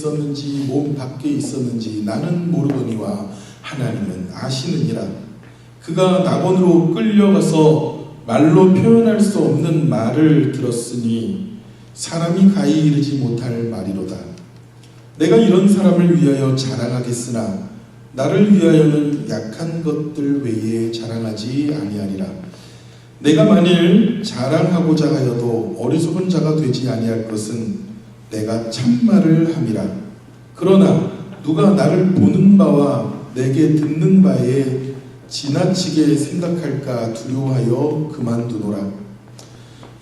있었는지 몸 밖에 있었는지 나는 모르거니와 하나님은 아시느니라. 그가 낙원으로 끌려가서 말로 표현할 수 없는 말을 들었으니 사람이 가히 이르지 못할 말이로다. 내가 이런 사람을 위하여 자랑하겠으나 나를 위하여는 약한 것들 외에 자랑하지 아니하리라. 내가 만일 자랑하고자 하여도 어리석은 자가 되지 아니할 것은 내가 참말을 함이라. 그러나 누가 나를 보는 바와 내게 듣는 바에 지나치게 생각할까 두려워하여 그만두노라.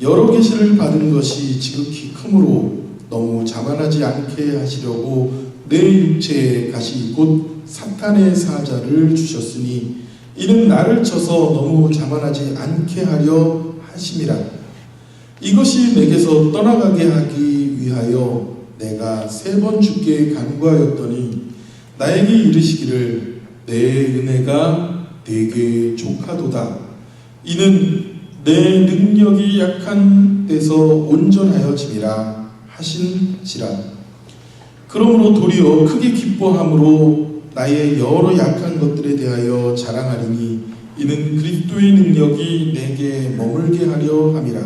여러 계시를 받은 것이 지극히 크므로 너무 자만하지 않게 하시려고 내 육체에 가시 곧 사탄의 사자를 주셨으니 이는 나를 쳐서 너무 자만하지 않게 하려 하심이라. 이것이 내게서 떠나가게 하기 위하여 내가 3번 주께 간구하였더니 나에게 이르시기를 내 은혜가 네게 족하도다. 이는 내 능력이 약한 데서 온전하여짐이라 하신지라. 그러므로 도리어 크게 기뻐함으로 나의 여러 약한 것들에 대하여 자랑하리니 이는 그리스도의 능력이 내게 머물게 하려 함이라.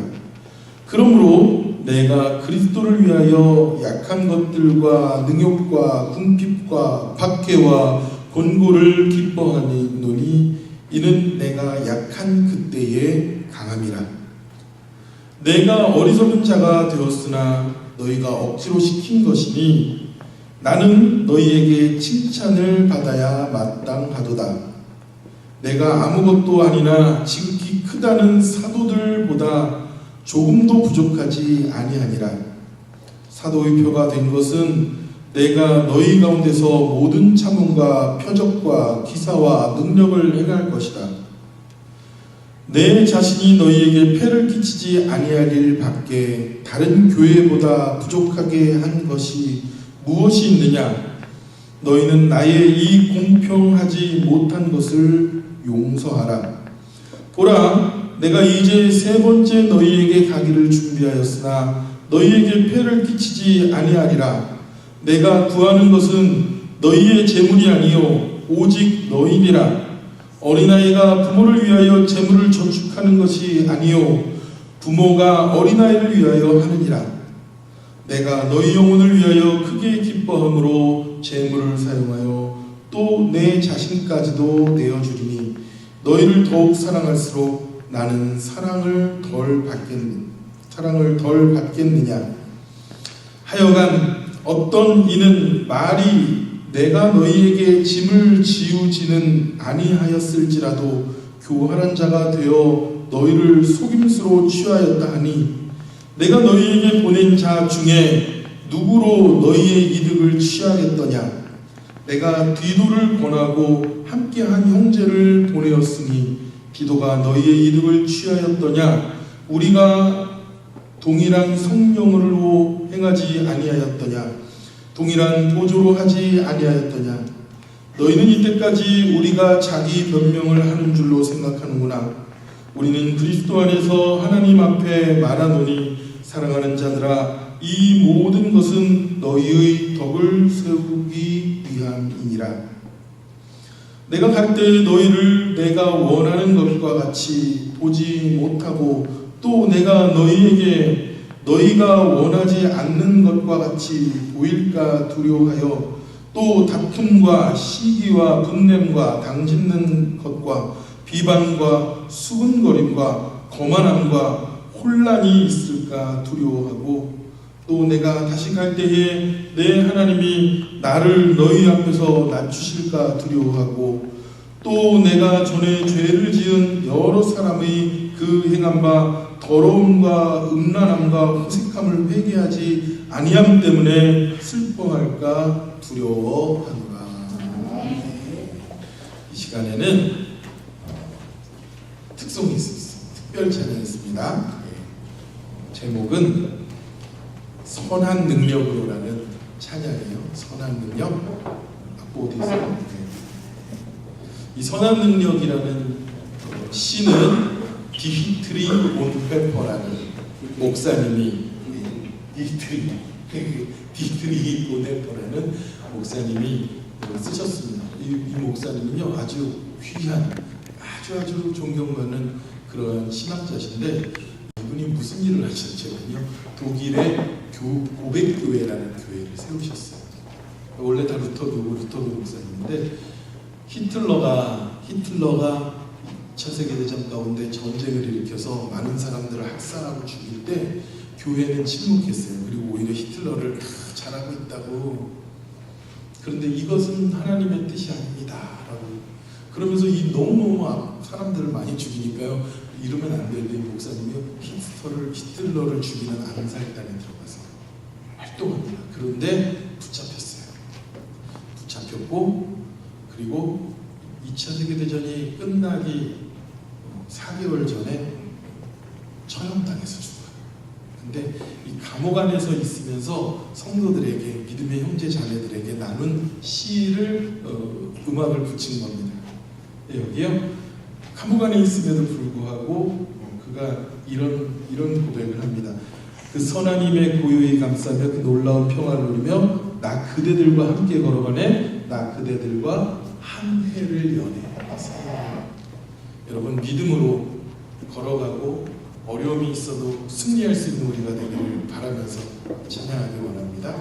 그러므로 내가 그리스도를 위하여 약한 것들과 능욕과 궁핍과 박해와 곤고를 기뻐하노니 이는 내가 약한 그때에 강함이라. 내가 어리석은 자가 되었으나 너희가 억지로 시킨 것이니 나는 너희에게 칭찬을 받아야 마땅하도다. 내가 아무것도 아니나 지극히 크다는 사도들보다 조금도 부족하지 아니하니라. 사도의 표가 된 것은 내가 너희 가운데서 모든 참음과 표적과 기사와 능력을 행할 것이다. 내 자신이 너희에게 폐를 끼치지 아니하길 밖에 다른 교회보다 부족하게 한 것이 무엇이 있느냐? 너희는 나의 이 공평하지 못한 것을 용서하라. 보라, 내가 이제 3번째 너희에게 가기를 준비하였으나 너희에게 폐를 끼치지 아니하리라. 내가 구하는 것은 너희의 재물이 아니요 오직 너희니라. 어린아이가 부모를 위하여 재물을 저축하는 것이 아니요 부모가 어린아이를 위하여 하느니라. 내가 너희 영혼을 위하여 크게 기뻐함으로 재물을 사용하여 또 내 자신까지도 내어주리니 너희를 더욱 사랑할수록 나는 사랑을 덜 받겠느냐. 하여간 어떤 이는 말이 내가 너희에게 짐을 지우지는 아니하였을지라도 교활한 자가 되어 너희를 속임수로 취하였다 하니 내가 너희에게 보낸 자 중에 누구로 너희의 이득을 취하겠더냐. 내가 디도를 권하고 함께한 형제를 보내었으니 디도가 너희의 이득을 취하였더냐. 우리가 동일한 성령으로 행하지 아니하였더냐. 동일한 보조로 하지 아니하였더냐. 너희는 이때까지 우리가 자기 변명을 하는 줄로 생각하는구나. 우리는 그리스도 안에서 하나님 앞에 말하노니 사랑하는 자들아, 이 모든 것은 너희의 덕을 세우기 위함이니라. 내가 갈 때 너희를 내가 원하는 것과 같이 보지 못하고 또 내가 너희에게 너희가 원하지 않는 것과 같이 보일까 두려워하여 또 다툼과 시기와 분냄과 당짓는 것과 비방과 수근거림과 거만함과 혼란이 있을까 두려워하고 또 내가 다시 갈 때에 내 하나님이 나를 너희 앞에서 낮추실까 두려워하고 또 내가 전에 죄를 지은 여러 사람의 그 행한 바 더러움과 음란함과 호색함을 회개하지 아니함 때문에 슬퍼할까 두려워하노라. 이 시간에는 특송이 있습니다. 특별 찬양이 있습니다. 제목은 선한 능력으로라는 찬양이에요. 선한 능력. 악보 어디 있어요? 이 선한 능력이라는 시는 디미트리 본페퍼라는 목사님이 니들이 보내보라는 목사님이 쓰셨습니다. 이 목사님은요 아주 귀한 아주 존경받는 그런 신학자신데 이분이 무슨 일을 하셨냐면요 독일의 고백교회라는 교회를 세우셨어요. 원래 다 루터도 목사님인데 히틀러가 2차 세계대전 가운데 전쟁을 일으켜서 많은 사람들을 학살하고 죽일 때 교회는 침묵했어요. 그리고 오히려 히틀러를 잘하고 있다고. 그런데 이것은 하나님의 뜻이 아닙니다 라고 그러면서 이 너무너무 사람들을 많이 죽이니까요 이러면 안 되는데 목사님이 히틀러를 죽이는 암살단에 들어가서 활동합니다. 그런데 붙잡혔고 그리고 2차 세계대전이 끝나기 4개월 전에 처형당해서 죽어요. 근데 이 감옥 안에서 있으면서 성도들에게 믿음의 형제 자매들에게 나눈 시를 음악을 붙인 겁니다. 여기요 감옥 안에 있음에도 불구하고 그가 이런 고백을 합니다. 그 선한 힘의 고요히 감싸며 그 놀라운 평화를 누리며 나 그대들과 함께 걸어가네 나 그대들과 한 해를 연해. 여러분 믿음으로 걸어가고 어려움이 있어도 승리할 수 있는 우리가 되기를 바라면서 찬양하기 원합니다.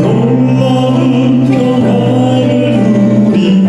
놀라운 평화를 누리며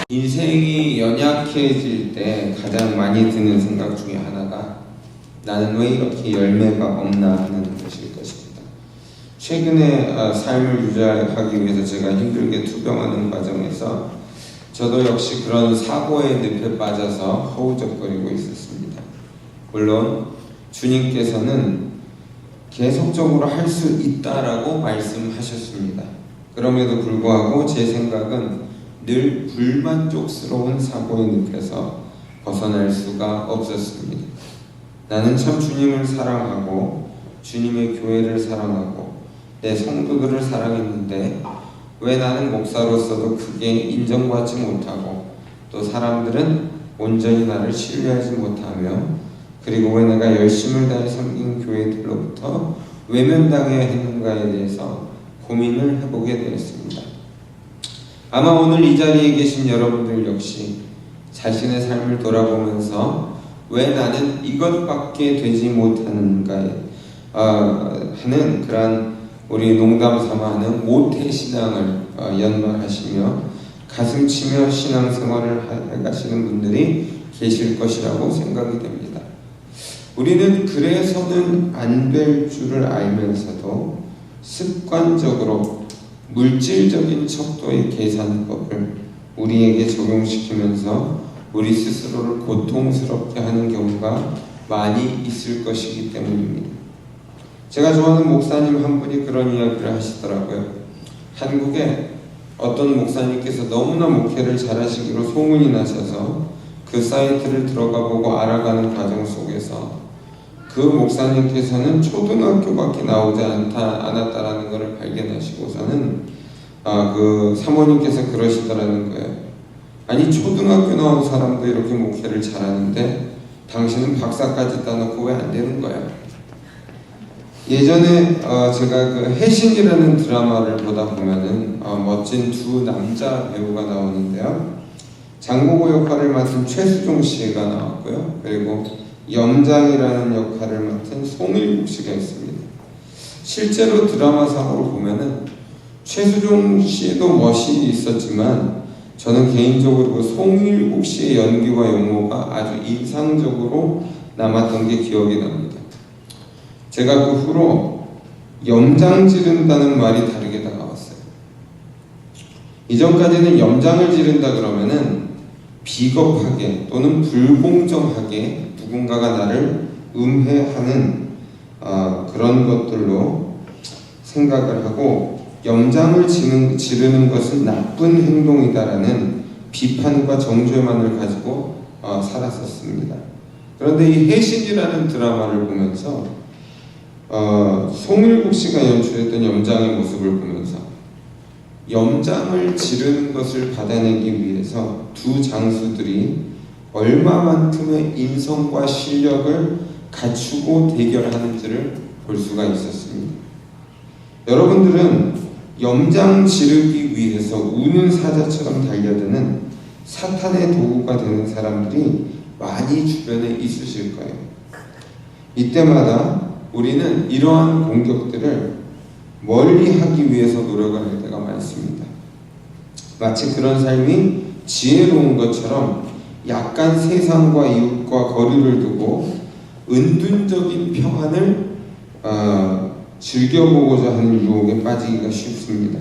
인생이 연약해질 때 가장 많이 드는 생각 중에 하나가 나는 왜 이렇게 열매가 없나 하는 것일 것입니다. 최근에 삶을 유지하기 위해서 제가 힘들게 투병하는 과정에서 저도 역시 그런 사고의 늪에 빠져서 허우적거리고 있었습니다. 물론 주님께서는 계속적으로 할 수 있다라고 말씀하셨습니다. 그럼에도 불구하고 제 생각은 늘 불만족스러운 사고의 늪에서 벗어날 수가 없었습니다. 나는 참 주님을 사랑하고 주님의 교회를 사랑하고 내 성도들을 사랑했는데 왜 나는 목사로서도 크게 인정받지 못하고 또 사람들은 온전히 나를 신뢰하지 못하며 그리고 왜 내가 열심을 다해 섬긴 교회들로부터 외면당해야 했는가에 대해서 고민을 해보게 되었습니다. 아마 오늘 이 자리에 계신 여러분들 역시 자신의 삶을 돌아보면서 왜 나는 이것밖에 되지 못하는가에 하는 그런 우리 농담 삼아 하는 모태신앙을 연말하시며 가슴치며 신앙생활을 해가시는 분들이 계실 것이라고 생각이 됩니다. 우리는 그래서는 안 될 줄을 알면서도 습관적으로 물질적인 척도의 계산법을 우리에게 적용시키면서 우리 스스로를 고통스럽게 하는 경우가 많이 있을 것이기 때문입니다. 제가 좋아하는 목사님 한 분이 그런 이야기를 하시더라고요. 한국에 어떤 목사님께서 너무나 목회를 잘하시기로 소문이 나셔서 그 사이트를 들어가 보고 알아가는 과정 속에서 그 목사님께서는 초등학교밖에 나오지 않았다라는 것을 발견하시고서는 그 사모님께서 그러시더라는 거예요. 아니 초등학교 나온 사람도 이렇게 목회를 잘하는데 당신은 박사까지 따놓고 왜 안 되는 거야? 예전에 제가 그 해신이라는 드라마를 보다 보면은 멋진 두 남자 배우가 나오는데요. 장보고 역할을 맡은 최수종 씨가 나왔고요. 그리고 염장이라는 역할을 맡은 송일국 씨가 있습니다. 실제로 드라마상으로 보면은 최수종 씨도 멋이 있었지만 저는 개인적으로 그 송일국 씨의 연기와 용모가 아주 인상적으로 남았던 게 기억이 납니다. 제가 그 후로 염장 지른다는 말이 다르게 다가왔어요. 이전까지는 염장을 지른다 그러면은 비겁하게 또는 불공정하게 누군가가 나를 음해하는 그런 것들로 생각을 하고 염장을 지르는 것은 나쁜 행동이다라는 비판과 정죄만을 가지고 살았었습니다. 그런데 이 해신이라는 드라마를 보면서 송일국 씨가 연출했던 염장의 모습을 보면서 염장을 지르는 것을 받아내기 위해서 두 장수들이 얼마만큼의 인성과 실력을 갖추고 대결하는지를 볼 수가 있었습니다. 여러분들은 염장 지르기 위해서 우는 사자처럼 달려드는 사탄의 도구가 되는 사람들이 많이 주변에 있으실 거예요. 이때마다 우리는 이러한 공격들을 멀리하기 위해서 노력을 할 때가 많습니다. 마치 그런 삶이 지혜로운 것처럼 약간 세상과 이웃과 거리를 두고 은둔적인 평안을 즐겨보고자 하는 유혹에 빠지기가 쉽습니다.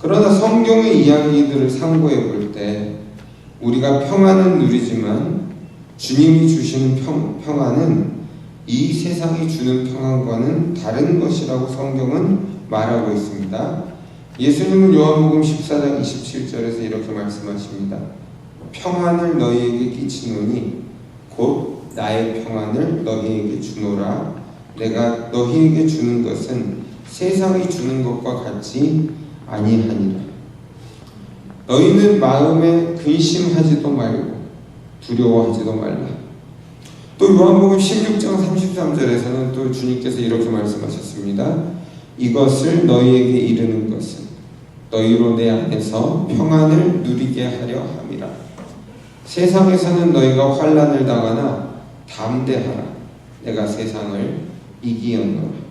그러나 성경의 이야기들을 상고해 볼 때 우리가 평안은 누리지만 주님이 주시는 평안은 이 세상이 주는 평안과는 다른 것이라고 성경은 말하고 있습니다. 예수님은 요한복음 14장 27절에서 이렇게 말씀하십니다. 평안을 너희에게 끼치노니 곧 나의 평안을 너희에게 주노라. 내가 너희에게 주는 것은 세상이 주는 것과 같지 아니하니라. 너희는 마음에 근심하지도 말고 두려워하지도 말라. 또 요한복음 16장 33절에서는 또 주님께서 이렇게 말씀하셨습니다. 이것을 너희에게 이르는 것은 너희로 내 안에서 평안을 누리게 하려 함이라. 세상에서는 너희가 환난을 당하나 담대하라. 내가 세상을 이기었노라.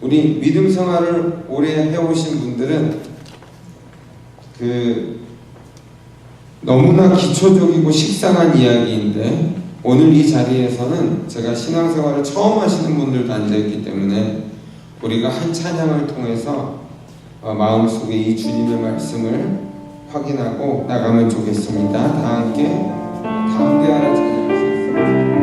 우리 믿음 생활을 오래 해오신 분들은 너무나 기초적이고 식상한 이야기인데, 오늘 이 자리에서는 제가 신앙생활을 처음 하시는 분들도 앉아있기 때문에 우리가 한 찬양을 통해서 마음속에 이 주님의 말씀을 확인하고 나가면 좋겠습니다. 다 함께 담대하라 찬양하겠습니다.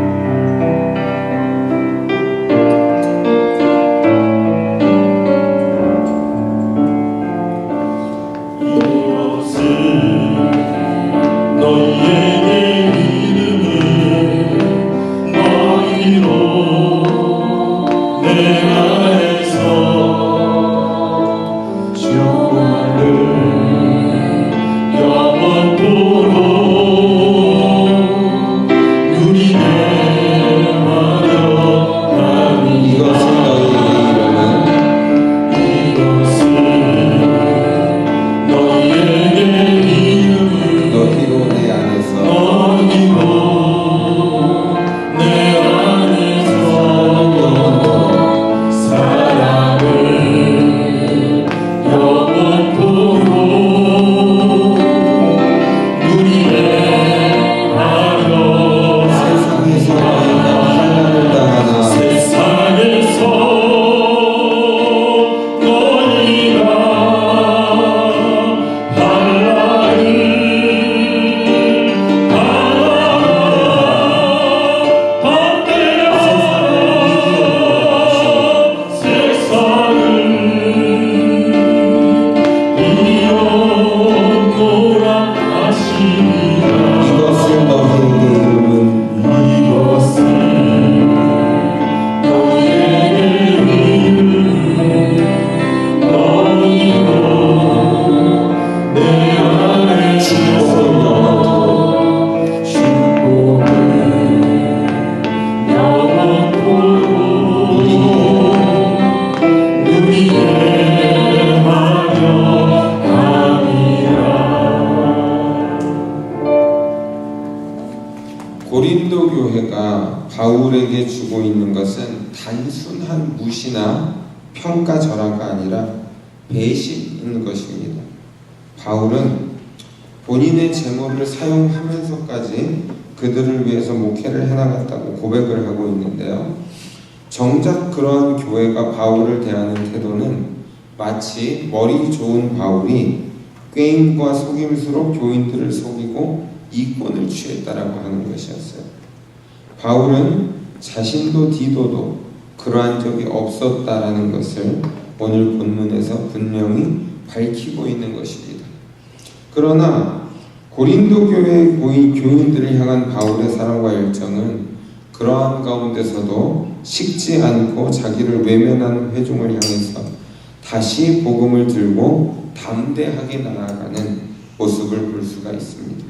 고린도 교회가 바울에게 주고 있는 것은 단순한 무시나 평가절하가 아니라 배신인 것입니다. 바울은 본인의 재물을 사용하면서까지 그들을 위해서 목회를 해나갔다고 고백을 하고 있는데요. 정작 그러한 교회가 바울을 대하는 태도는 마치 머리 좋은 바울이 꾀임과 속임수로 교인들을 속이고 이권을 취했다라고 하는 것이었어요. 바울은 자신도 디도도 그러한 적이 없었다라는 것을 오늘 본문에서 분명히 밝히고 있는 것입니다. 그러나 고린도 교회의 교인들을 향한 바울의 사랑과 열정은 그러한 가운데서도 식지 않고 자기를 외면하는 회중을 향해서 다시 복음을 들고 담대하게 나아가는 모습을 볼 수가 있습니다.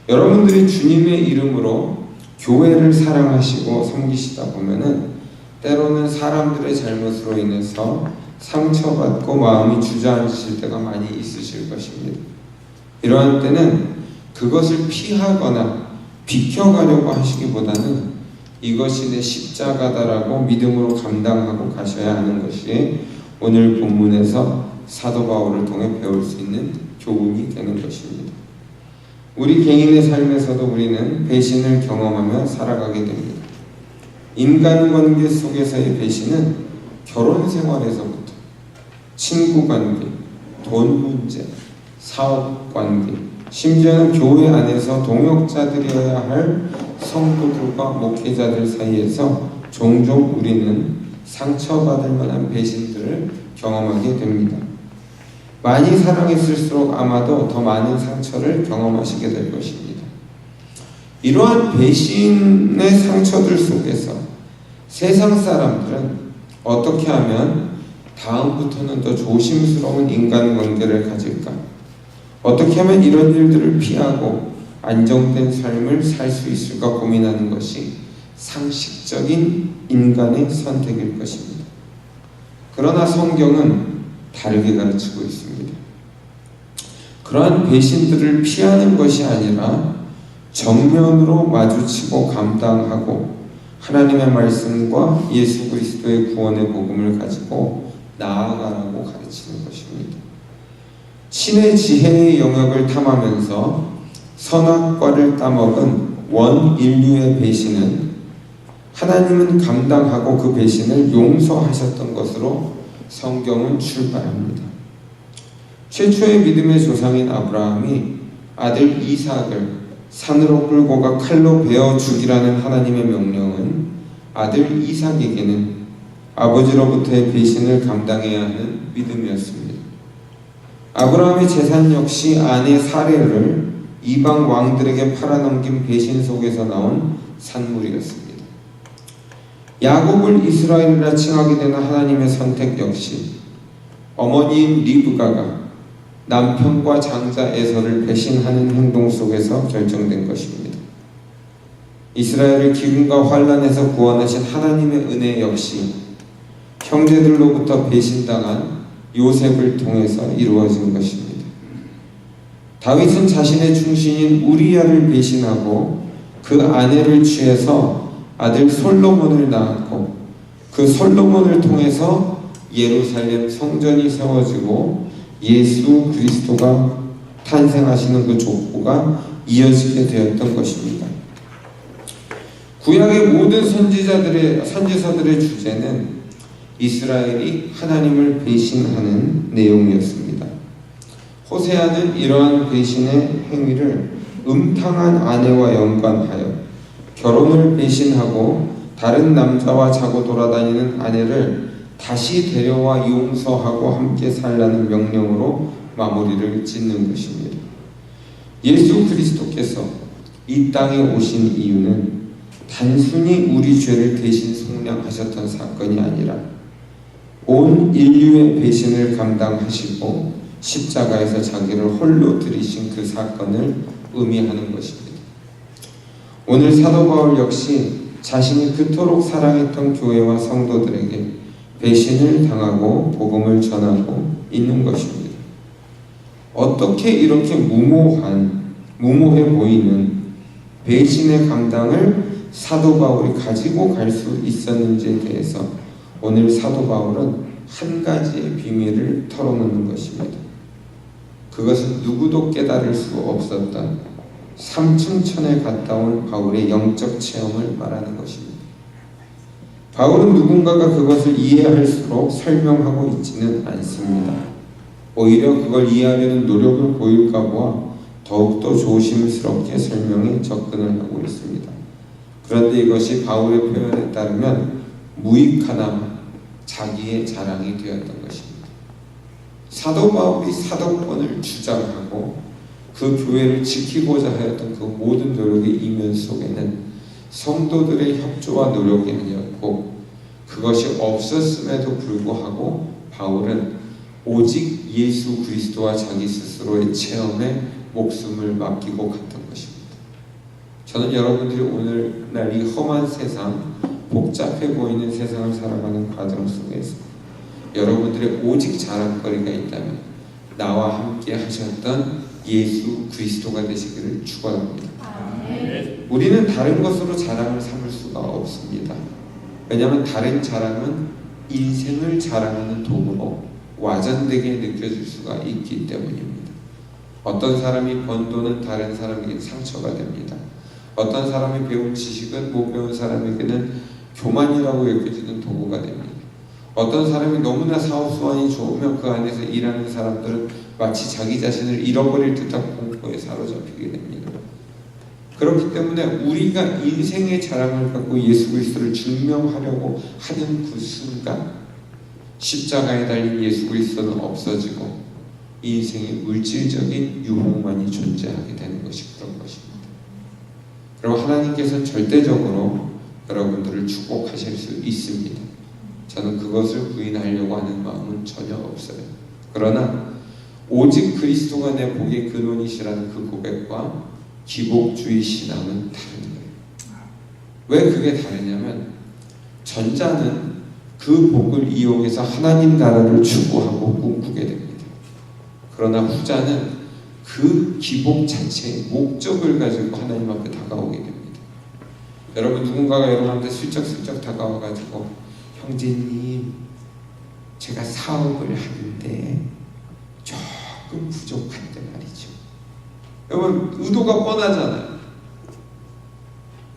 여러분들이 주님의 이름으로 교회를 사랑하시고 섬기시다 보면은 때로는 사람들의 잘못으로 인해서 상처받고 마음이 주저앉으실 때가 많이 있으실 것입니다. 이러한 때는 그것을 피하거나 비켜가려고 하시기보다는 이것이 내 십자가다라고 믿음으로 감당하고 가셔야 하는 것이 오늘 본문에서 사도 바울을 통해 배울 수 있는 교훈이 되는 것입니다. 우리 개인의 삶에서도 우리는 배신을 경험하며 살아가게 됩니다. 인간관계 속에서의 배신은 결혼 생활에서부터 친구관계, 돈 문제, 사업관계, 심지어는 교회 안에서 동역자들이어야 할 성도들과 목회자들 사이에서 종종 우리는 상처받을 만한 배신들을 경험하게 됩니다. 많이 사랑했을수록 아마도 더 많은 상처를 경험하시게 될 것입니다. 이러한 배신의 상처들 속에서 세상 사람들은 어떻게 하면 다음부터는 더 조심스러운 인간관계를 가질까? 어떻게 하면 이런 일들을 피하고 안정된 삶을 살 수 있을까 고민하는 것이 상식적인 인간의 선택일 것입니다. 그러나 성경은 다르게 가르치고 있습니다. 그러한 배신들을 피하는 것이 아니라 정면으로 마주치고 감당하고 하나님의 말씀과 예수 그리스도의 구원의 복음을 가지고 나아가라고 가르치는 것입니다. 신의 지혜의 영역을 탐하면서 선악과를 따먹은 원 인류의 배신은 하나님은 감당하고 그 배신을 용서하셨던 것으로 성경은 출발합니다. 최초의 믿음의 조상인 아브라함이 아들 이삭을 산으로 끌고 가 칼로 베어 죽이라는 하나님의 명령은 아들 이삭에게는 아버지로부터의 배신을 감당해야 하는 믿음이었습니다. 아브라함의 재산 역시 아내 사레를 이방 왕들에게 팔아넘긴 배신 속에서 나온 산물이었습니다. 야곱을 이스라엘이라 칭하게 되는 하나님의 선택 역시 어머니인 리브가가 남편과 장자 에서를 배신하는 행동 속에서 결정된 것입니다. 이스라엘을 기근과 환난에서 구원하신 하나님의 은혜 역시 형제들로부터 배신당한 요셉을 통해서 이루어진 것입니다. 다윗은 자신의 충신인 우리야를 배신하고 그 아내를 취해서 아들 솔로몬을 낳았고 그 솔로몬을 통해서 예루살렘 성전이 세워지고 예수 그리스도가 탄생하시는 그 족보가 이어지게 되었던 것입니다. 구약의 모든 선지서들의 주제는 이스라엘이 하나님을 배신하는 내용이었습니다. 호세아는 이러한 배신의 행위를 음탕한 아내와 연관하여 결혼을 배신하고 다른 남자와 자고 돌아다니는 아내를 다시 데려와 용서하고 함께 살라는 명령으로 마무리를 짓는 것입니다. 예수 그리스도께서 이 땅에 오신 이유는 단순히 우리 죄를 대신 속량하셨던 사건이 아니라 온 인류의 배신을 감당하시고 십자가에서 자기를 홀로 들이신 그 사건을 의미하는 것입니다. 오늘 사도 바울 역시 자신이 그토록 사랑했던 교회와 성도들에게 배신을 당하고 복음을 전하고 있는 것입니다. 어떻게 이렇게 무모해 보이는 배신의 감당을 사도 바울이 가지고 갈 수 있었는지에 대해서 오늘 사도 바울은 한 가지의 비밀을 털어놓는 것입니다. 그것은 누구도 깨달을 수 없었던 삼층천에 갔다 온 바울의 영적 체험을 말하는 것입니다. 바울은 누군가가 그것을 이해할수록 설명하고 있지는 않습니다. 오히려 그걸 이해하려는 노력을 보일까 봐 더욱더 조심스럽게 설명에 접근을 하고 있습니다. 그런데 이것이 바울의 표현에 따르면 무익하나마 자기의 자랑이 되었던 것입니다. 사도 바울이 사도권을 주장하고 그 교회를 지키고자 하였던 그 모든 노력의 이면 속에는 성도들의 협조와 노력이 아니었고 그것이 없었음에도 불구하고 바울은 오직 예수 그리스도와 자기 스스로의 체험에 목숨을 맡기고 갔던 것입니다. 저는 여러분들이 오늘날 이 험한 세상, 복잡해 보이는 세상을 살아가는 과정 속에서 여러분들의 오직 자랑거리가 있다면 나와 함께 하셨던 예수 그리스도가 되시기를 축원합니다. 우리는 다른 것으로 자랑을 삼을 수가 없습니다. 왜냐하면 다른 자랑은 인생을 자랑하는 도구로 와전되게 느껴질 수가 있기 때문입니다. 어떤 사람이 번 돈은 다른 사람에게 상처가 됩니다. 어떤 사람이 배운 지식은 못 배운 사람에게는 교만이라고 여겨지는 도구가 됩니다. 어떤 사람이 너무나 사업수완이 좋으면 그 안에서 일하는 사람들은 마치 자기 자신을 잃어버릴 듯한 공포에 사로잡히게 됩니다. 그렇기 때문에 우리가 인생의 자랑을 갖고 예수 그리스도를 증명하려고 하는 그 순간 십자가에 달린 예수 그리스도는 없어지고 인생의 물질적인 유혹만이 존재하게 되는 것이 그런 것입니다. 그리고 하나님께서는 절대적으로 여러분들을 축복하실 수 있습니다. 저는 그것을 부인하려고 하는 마음은 전혀 없어요. 그러나 오직 그리스도가 내 복의 근원이시라는 그 고백과 기복주의 신앙은 다른 거예요. 왜 그게 다르냐면 전자는 그 복을 이용해서 하나님 나라를 추구하고 꿈꾸게 됩니다. 그러나 후자는 그 기복 자체의 목적을 가지고 하나님 앞에 다가오게 됩니다. 여러분, 누군가가 여러분한테 슬쩍슬쩍 다가와가지고 형제님, 제가 사업을 하는데 조금 부족한데 말이죠. 여러분, 의도가 뻔하잖아요.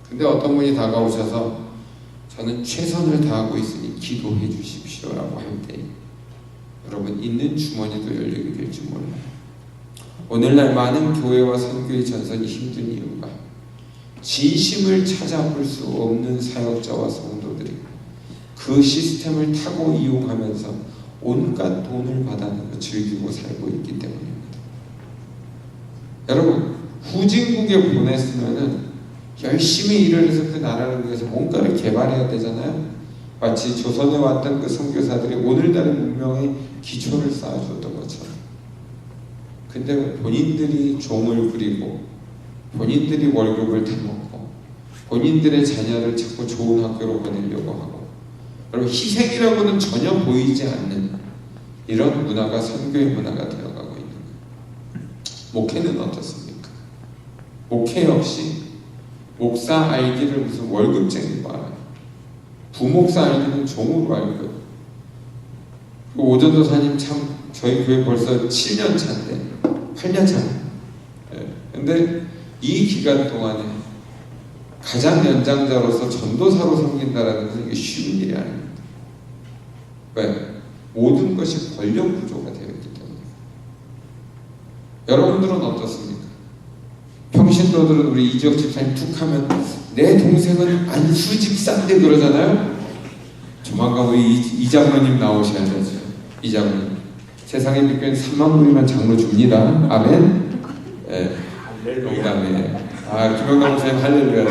근데 어떤 분이 다가오셔서 저는 최선을 다하고 있으니 기도해 주십시오라고 할 때 여러분, 있는 주머니도 열리게 될지 몰라요. 오늘날 많은 교회와 선교의 전선이 힘든 이유가 진심을 찾아볼 수 없는 사역자와 성도들이 그 시스템을 타고 이용하면서 온갖 돈을 받아내고 즐기고 살고 있기 때문입니다. 여러분, 후진국에 보냈으면은 열심히 일을 해서 그 나라를 위해서 뭔가를 개발해야 되잖아요. 마치 조선에 왔던 그 선교사들이 오늘날의 문명의 기초를 쌓아주었던 것처럼. 근데 본인들이 종을 부리고 본인들이 월급을 타먹고 본인들의 자녀를 자꾸 좋은 학교로 보내려고 하고, 여러분, 희생이라고는 전혀 보이지 않는 이런 문화가 선교의 문화가 되어가고 있는 거예요. 목회는 어떻습니까? 목회 역시 목사 알기를 무슨 월급쟁이로 알아요. 부목사 알기는 종으로 알고요. 오전도사님 참 저희 교회 벌써 7년 차인데 8년 차네. 근데 이 기간 동안에 가장 연장자로서 전도사로 섬긴다라는 것은 이게 쉬운 일이 아닙니다. 왜? 모든 것이 권력 구조가 되어 있기 때문에. 여러분들은 어떻습니까? 평신도들은 우리 이지혁 집사님 툭 하면 내 동생은 안수 집사인데 그러잖아요. 조만간 우리 이장로님 나오셔야 되죠. 이장로님. 세상에 믿기엔 3만 불이면 장로 줍니다. 아멘. 예. 농담이에요. 김영남 목사님 할렐루야.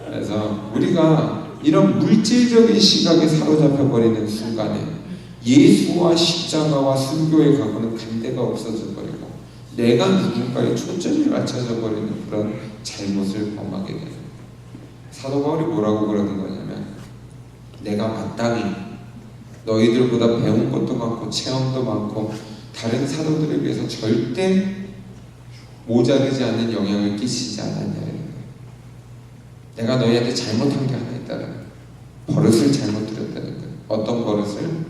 그래서 우리가 이런 물질적인 시각에 사로잡혀 버리는 순간에 예수와 십자가와 순교의 각오는 간대가 없어져 버리고 내가 누군가에 초점이 맞춰져 버리는 그런 잘못을 범하게 돼요. 사도 바울이 뭐라고 그러는 거냐면, 내가 마땅히 너희들보다 배운 것도 많고 체험도 많고 다른 사도들에 비해서 절대 모자르지 않는 영향을 끼치지 않았냐. 내가 너희한테 잘못한 게 하나 있다는 거예요. 버릇을 잘못 들였다는 거예요. 어떤 버릇을?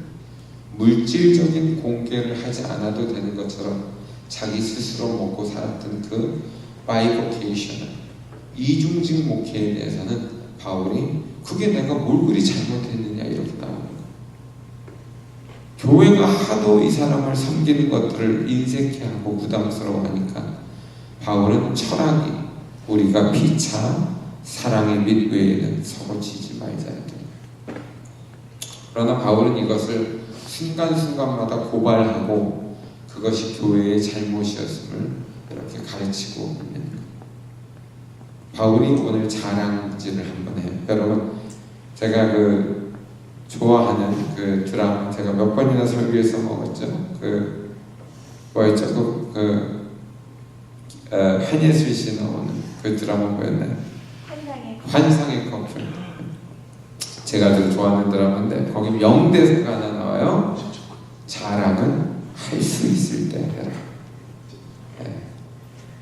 물질적인 공개를 하지 않아도 되는 것처럼 자기 스스로 먹고 살았던 그 바이보케이션, 이중직 목회에 대해서는 바울이 그게 내가 뭘 그리 잘못했느냐 이렇게 나오는 거예요. 교회가 하도 이 사람을 섬기는 것들을 인색해하고 부담스러워하니까 바울은 철학이 우리가 피차 사랑의 밑 외에는 서로 지지 말자. 그러나 바울은 이것을 순간순간마다 고발하고 그것이 교회의 잘못이었음을 이렇게 가르치고 있는 거예요. 바울이 오늘 자랑질을 한번 해요. 여러분, 제가 좋아하는 그 드라마, 제가 몇 번이나 설교에서 먹었죠. 뭐였죠? 한예슬 씨 나오는 그 드라마 뭐였나요? 환상의 커플. 제가 아주 좋아하는 드라마인데 거기 명대사가 하나 나와요. 자랑은 할 수 있을 때 해라. 네.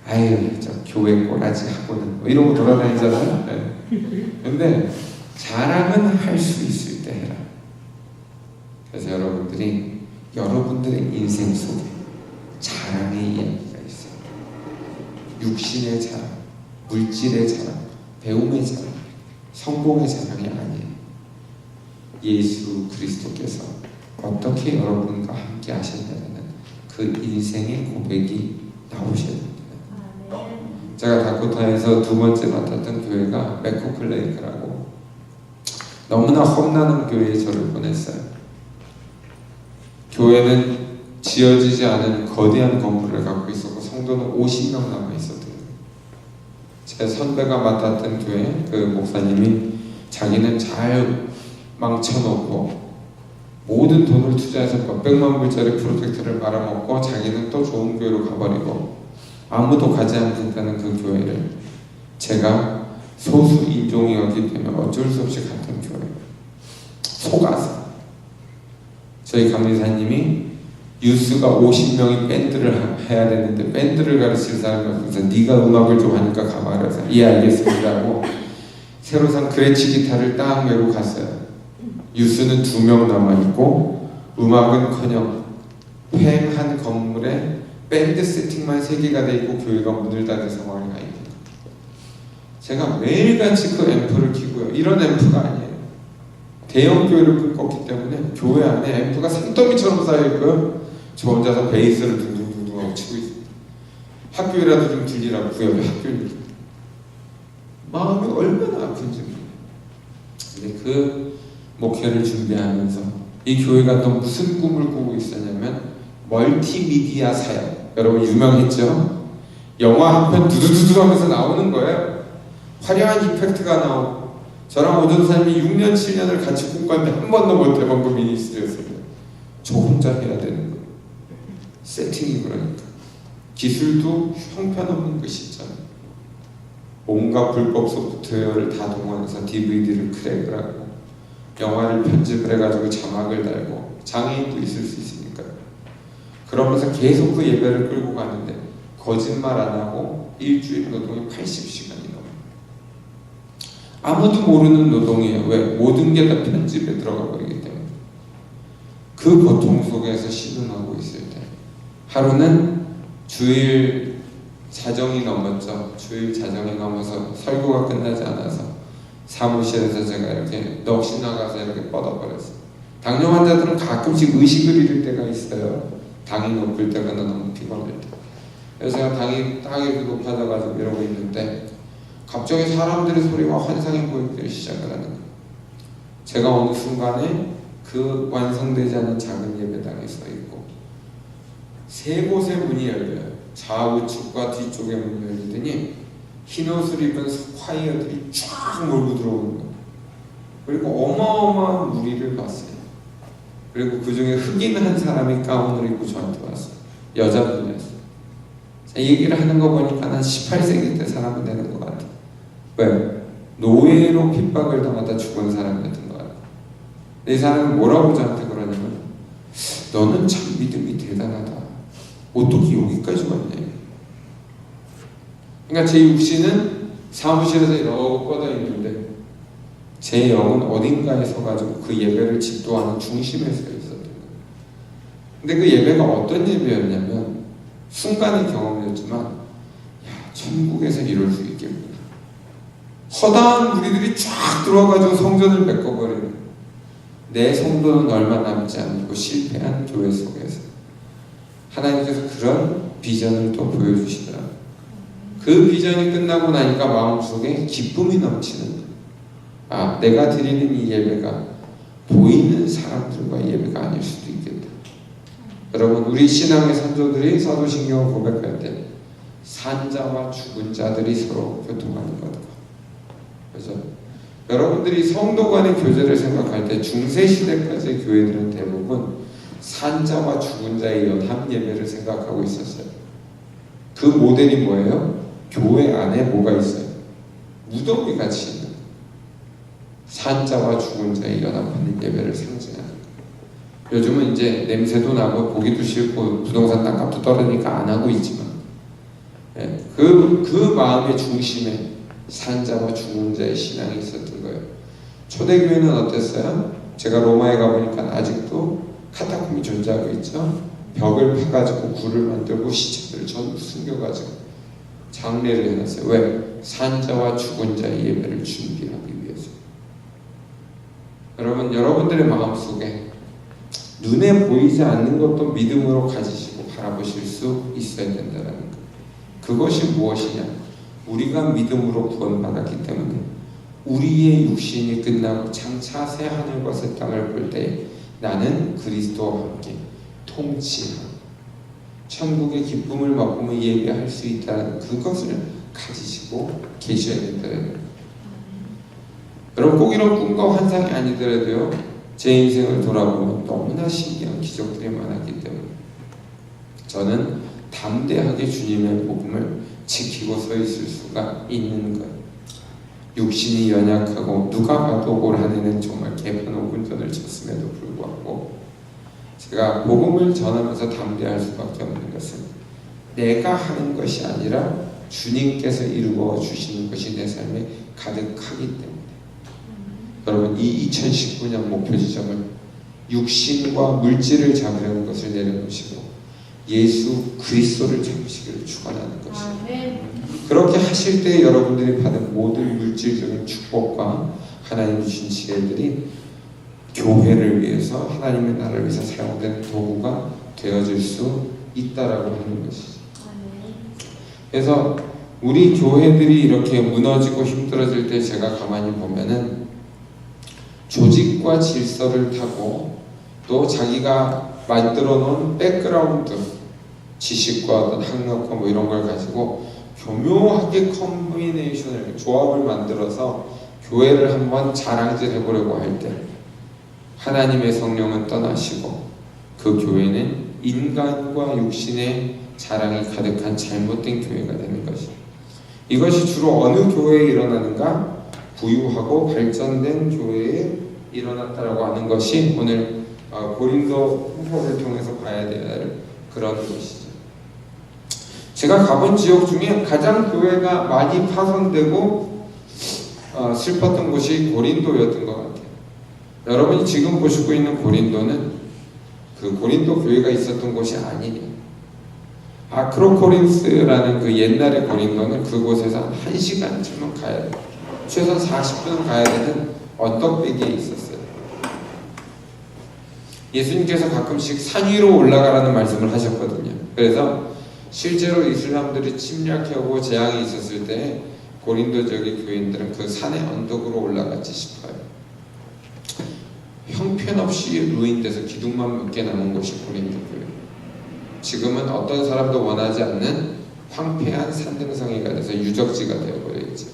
아유, 저 교회 꼬라지 하고는 뭐 이런 거 돌아다니잖아요. 네. 근데 자랑은 할 수 있을 때 해라. 그래서 여러분들이 여러분들의 인생 속에 자랑의 이야기가 있어요. 육신의 자랑, 물질의 자랑, 배움의 자랑, 성공의 자랑이 아니에요. 예수 그리스도께서 어떻게 여러분과 함께 하셨냐는 그 인생의 고백이 나오셔야 됩니다. 제가 다코타에서 두 번째 맡았던 교회가 맥코클레이크라고 너무나 험난한 교회에 저를 보냈어요. 교회는 지어지지 않은 거대한 건물을 갖고 있었고 성도는 50명 남아있었던 거예요. 제 선배가 맡았던 교회 그 목사님이 자기는 잘 망쳐놓고 모든 돈을 투자해서 몇백만 불짜리 프로젝트를 말아먹고 자기는 또 좋은 교회로 가버리고 아무도 가지 않겠다는 그 교회를 제가 소수 인종이었기 때문에 어쩔 수 없이 갔던 교회. 속아서. 저희 강리사님이 유스가 50명이 밴드를 해야 되는데 밴드를 가르칠 사람이 없어서 네가 음악을 좀 하니까 가봐라서 예 알겠습니다 하고 새로 산 그레치 기타를 딱 메고 갔어요. 유스는 2명 남아있고 음악은커녕 횡한 건물에 밴드 세팅만 3개가 돼 있고 교회가 문을 닫은 상황이 가 있는 거예요. 제가 매일같이 그 앰프를 키고요. 이런 앰프가 아니에요. 대형 교회를 껐기 때문에 교회 안에 앰프가 산더미처럼 쌓여있고요. 저 혼자서 베이스를 둥둥둥둥 하고 치고 있습니다. 학교라도 좀 들리라고 구역에 학교를 마음이 얼마나 아픈지 몰라요. 근데 그 목회를 준비하면서 이 교회가 또 무슨 꿈을 꾸고 있었냐면 멀티미디어 사역. 여러분 유명했죠? 영화 한 편 두두두두 하면서 나오는 거예요. 화려한 이펙트가 나오고 저랑 오전사님이 6년 7년을 같이 꿈꿨는데 한 번도 못 해본 그 미니스트리였습니다. 저 혼자 해야 되는 거예요. 세팅이 그러니까 기술도 형편없는 것이 있잖아요. 온갖 불법 소프트웨어를 다 동원해서 DVD를 크랙을 하고 영화를 편집을 해가지고 자막을 달고 장애인도 있을 수 있으니까요. 그러면서 계속 그 예배를 끌고 가는데 거짓말 안 하고 일주일 노동이 80시간이 넘어요. 아무도 모르는 노동이에요. 왜? 모든 게 다 편집에 들어가 버리기 때문에. 그 고통 속에서 신음하고 있을 때 하루는 주일 자정이 넘었죠. 주일 자정이 넘어서 설교가 끝나지 않아서 사무실에서 제가 이렇게 넋이 나가서 이렇게 뻗어버렸어요. 당뇨 환자들은 가끔씩 의식을 잃을 때가 있어요. 당이 높을 때거나 너무 피곤할 때. 그래서 제가 당이 딱 이렇게 높아져가지고 이러고 있는데 갑자기 사람들의 소리가 환상이 보이기 시작을 하는 거예요. 제가 어느 순간에 그 완성되지 않은 작은 예배당에 서 있고 3곳의 문이 열려요. 좌우측과 뒤쪽에 문이 열리더니 흰 옷을 입은 콰이어들이 쫙 몰고 들어오는 거예요. 그리고 어마어마한 무리를 봤어요. 그리고 그 중에 흑인 한 사람이 가운을 입고 저한테 왔어요. 여자분이었어요. 얘기를 하는 거 보니까 한 18세기 때 사람은 되는 것 같아요. 왜? 노예로 핍박을 당하다 죽은 사람이었던 것 같아요. 이 사람은 뭐라고 저한테 그러냐면 너는 참 믿음이 대단하다. 어떻게 여기까지 왔냐. 그러니까 제 육신은 사무실에서 이러고 뻗어 있는데 제 영은 어딘가에 서가지고 그 예배를 집도하는 중심에 서 있었던 거예요. 근데 그 예배가 어떤 예배였냐면 순간의 경험이었지만 야, 천국에서 이럴 수 있겠구나. 허다한 무리들이 쫙 들어와가지고 성전을 메꿔버리는 내 성도는 얼마 남지 않고 실패한 교회 속에서 하나님께서 그런 비전을 또 보여주시더라고요. 그 비전이 끝나고 나니까 마음속에 기쁨이 넘치는 거예요. 아, 내가 드리는 이 예배가 보이는 사람들과 예배가 아닐 수도 있겠다. 여러분, 우리 신앙의 선조들이 사도신경을 고백할 때 산자와 죽은 자들이 서로 교통하는 거다. 그래서 여러분들이 성도 간의 교제를 생각할 때 중세시대까지의 교회들은 대부분 산자와 죽은 자의 연합 예배를 생각하고 있었어요. 그 모델이 뭐예요? 교회 안에 뭐가 있어요? 무덤이 같이 있는 거예요. 산자와 죽은 자의 연합하는 예배를 상징하는 거예요. 요즘은 이제 냄새도 나고 보기도 싫고 부동산 땅값도 떨어지니까 안 하고 있지만 그 마음의 중심에 산자와 죽은 자의 신앙이 있었던 거예요. 초대교회는 어땠어요? 제가 로마에 가보니까 아직도 카타콤이 존재하고 있죠. 벽을 파가지고 굴을 만들고 시체들을 전부 숨겨가지고 장례를 해놨어요. 왜? 산자와 죽은 자의 예배를 준비하기 위해서. 여러분, 여러분들의 마음속에 눈에 보이지 않는 것도 믿음으로 가지시고 바라보실 수 있어야 된다는 것. 그것이 무엇이냐? 우리가 믿음으로 구원받았기 때문에 우리의 육신이 끝나고 장차 새 하늘과 새 땅을 볼 때 나는 그리스도와 함께 통치하고 천국의 기쁨을 맛보며 예배할 수 있다는 그것을 가지시고 계셔야 된다는 거예요. 여러분, 꼭 이런 꿈과 환상이 아니더라도요, 제 인생을 돌아보면 너무나 신기한 기적들이 많았기 때문에 저는 담대하게 주님의 복음을 지키고 서 있을 수가 있는 거예요. 육신이 연약하고 누가 봐도 올 한 해는 정말 개판오군전을 쳤음에도 불구하고 제가 복음을 전하면서 담대할 수밖에 없는 것은 내가 하는 것이 아니라 주님께서 이루어 주시는 것이 내 삶에 가득하기 때문에 여러분 이 2019년 목표 지점을 육신과 물질을 잡으려는 것을 내려놓으시고 예수 그리스도를 잡으시기를 축원하는 것이에요. 그렇게 하실 때 여러분들이 받은 모든 물질적인 축복과 하나님 주신 지혜들이 교회를 위해서 하나님의 나라를 위해서 사용되는 도구가 되어질 수 있다라고 하는 것이죠. 그래서 우리 교회들이 이렇게 무너지고 힘들어질 때 제가 가만히 보면은 조직과 질서를 타고 또 자기가 만들어 놓은 백그라운드 지식과 어떤 학력과 뭐 이런 걸 가지고 교묘하게 컴비네이션을 조합을 만들어서 교회를 한번 자랑질 해보려고 할 때 하나님의 성령은 떠나시고 그 교회는 인간과 육신의 자랑이 가득한 잘못된 교회가 되는 것이죠. 이것이 주로 어느 교회에 일어나는가? 부유하고 발전된 교회에 일어났다라고 하는 것이 오늘 고린도 후서를 통해서 봐야 될 그런 것이죠. 제가 가본 지역 중에 가장 교회가 많이 파손되고 슬펐던 곳이 고린도였던 것 같아요. 여러분이 지금 보시고 있는 고린도는 그 고린도 교회가 있었던 곳이 아니에요. 아크로코린스라는 그 옛날의 고린도는 그곳에서 1시간쯤은 가야 돼요. 최소 40분은 가야 되는 언덕배기에 있었어요. 예수님께서 가끔씩 산 위로 올라가라는 말씀을 하셨거든요. 그래서 실제로 이슬람들이 침략해오고 재앙이 있었을 때 고린도 지역의 교인들은 그 산의 언덕으로 올라갔지 싶어요. 형편없이 루인돼서 기둥만 몇 개 남은 곳이 고린도 교회. 지금은 어떤 사람도 원하지 않는 황폐한 산등성이가 돼서 유적지가 되어버려 있죠.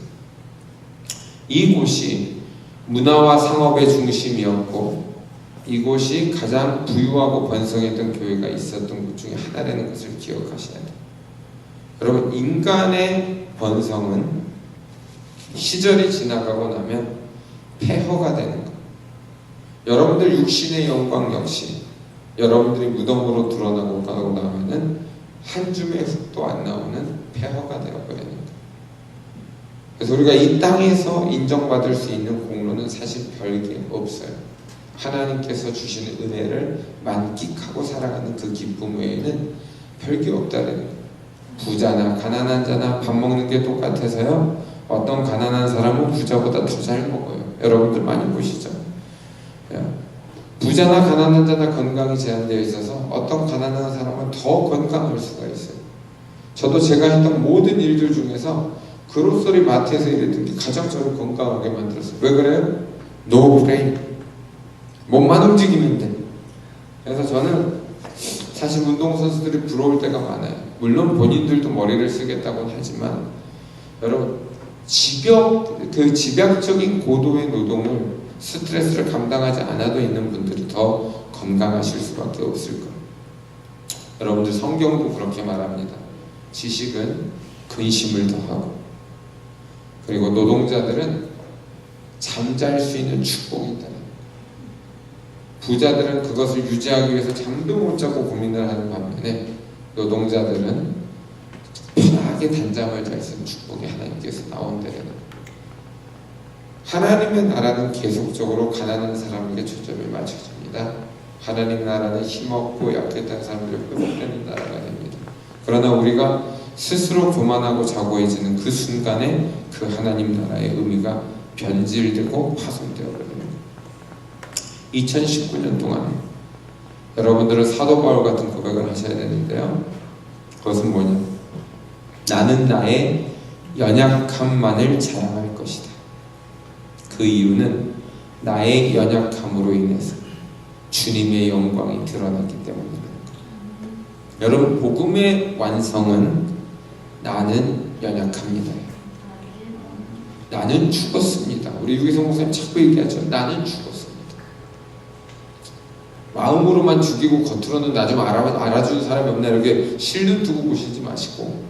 이곳이 문화와 상업의 중심이었고 이곳이 가장 부유하고 번성했던 교회가 있었던 곳 중에 하나라는 것을 기억하셔야 돼요. 여러분 인간의 번성은 시절이 지나가고 나면 폐허가 되는 거예요. 여러분들 육신의 영광 역시 여러분들이 무덤으로 드러나고 가고 나면은 한 줌의 흙도 안 나오는 폐허가 되어버리는 거예요. 그래서 우리가 이 땅에서 인정받을 수 있는 공로는 사실 별게 없어요. 하나님께서 주시는 은혜를 만끽하고 살아가는 그 기쁨 외에는 별게 없다는 거예요. 부자나 가난한 자나 밥 먹는 게 똑같아서요. 어떤 가난한 사람은 부자보다 더 잘 먹어요. 여러분들 많이 보시죠? 부자나 가난한 자나 건강이 제한되어 있어서 어떤 가난한 사람은 더 건강할 수가 있어요. 저도 제가 했던 모든 일들 중에서 그로서리 마트에서 일했던 게 가장 저를 건강하게 만들었어요. 왜 그래요? 노 브레인. 몸만 움직이면 돼. 그래서 저는 사실 운동선수들이 부러울 때가 많아요. 물론 본인들도 머리를 쓰겠다고는 하지만 여러분 집약적인 고도의 노동을 스트레스를 감당하지 않아도 있는 분들이 더 건강하실 수밖에 없을 거예요. 여러분들 성경도 그렇게 말합니다. 지식은 근심을 더하고 그리고 노동자들은 잠잘 수 있는 축복이 있다. 부자들은 그것을 유지하기 위해서 잠도 못 자고 고민을 하는 반면에 노동자들은 편하게 단잠을 잘 수 있는 축복이 하나님께서 나온다는 하나님의 나라는 계속적으로 가난한 사람에게 초점을 맞춰줍니다. 하나님 나라는 힘없고 약했던 사람들을 회복되는 나라가 됩니다. 그러나 우리가 스스로 교만하고 자고해지는 그 순간에 그 하나님 나라의 의미가 변질되고 파손되어 버립니다. 2019년 동안 여러분들은 사도 바울 같은 고백을 하셔야 되는데요. 그것은 뭐냐? 나는 나의 연약함만을 자랑할 것이다. 그 이유는 나의 연약함으로 인해서 주님의 영광이 드러났기 때문입니다. 여러분 복음의 완성은 나는 연약합니다. 나는 죽었습니다. 우리 유기성 목사님 자꾸 얘기하죠. 나는 죽었습니다. 마음으로만 죽이고 겉으로는 나 좀 알아주는 사람이 없나 이렇게 실눈 두고 보시지 마시고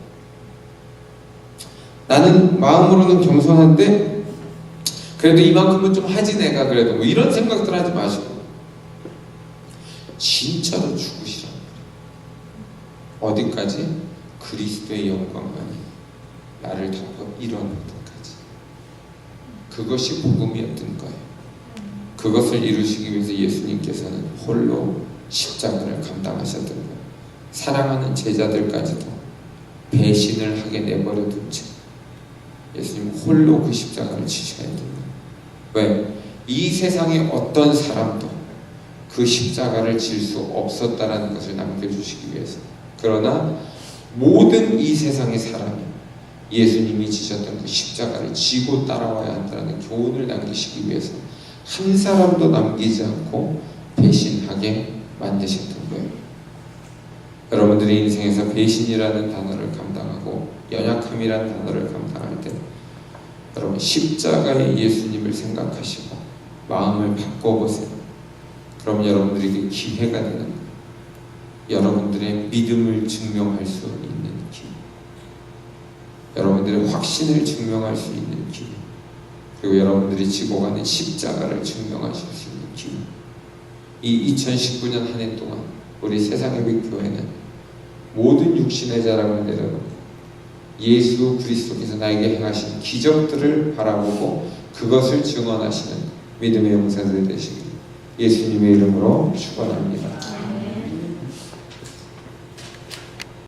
나는 마음으로는 겸손한데 그래도 이만큼은 좀 하지 내가 그래도 뭐 이런 생각들 하지 마시고 진짜로 죽으시라. 어디까지? 그리스도의 영광만이 나를 덮어 이루는 데까지. 그것이 복음이었던 거예요. 그것을 이루시기 위해서 예수님께서는 홀로 십자가를 감당하셨던 거예요. 사랑하는 제자들까지도 배신을 하게 내버려둔 채 예수님 홀로 그 십자가를 지셔야 됩니다. 왜? 이 세상의 어떤 사람도 그 십자가를 질 수 없었다라는 것을 남겨주시기 위해서. 그러나 모든 이 세상의 사람이 예수님이 지셨던 그 십자가를 지고 따라와야 한다는 교훈을 남기시기 위해서 한 사람도 남기지 않고 배신하게 만드셨던 거예요. 여러분들이 인생에서 배신이라는 단어를 감당하고 연약함이라는 단어를 감당할 때 여러분 십자가의 예수님을 생각하시고 마음을 바꿔보세요. 그럼 여러분들에게 기회가 되는 거예요. 여러분들의 믿음을 증명할 수 있는 기회, 여러분들의 확신을 증명할 수 있는 기회, 그리고 여러분들이 지고 가는 십자가를 증명하실 수 있는 기회. 이 2019년 한 해 동안 우리 세상의 교회는 모든 육신의 자랑을 내려놓고 예수 그리스도께서 나에게 행하신 기적들을 바라보고 그것을 증언하시는 믿음의 용사들 되시길 예수님의 이름으로 축원합니다.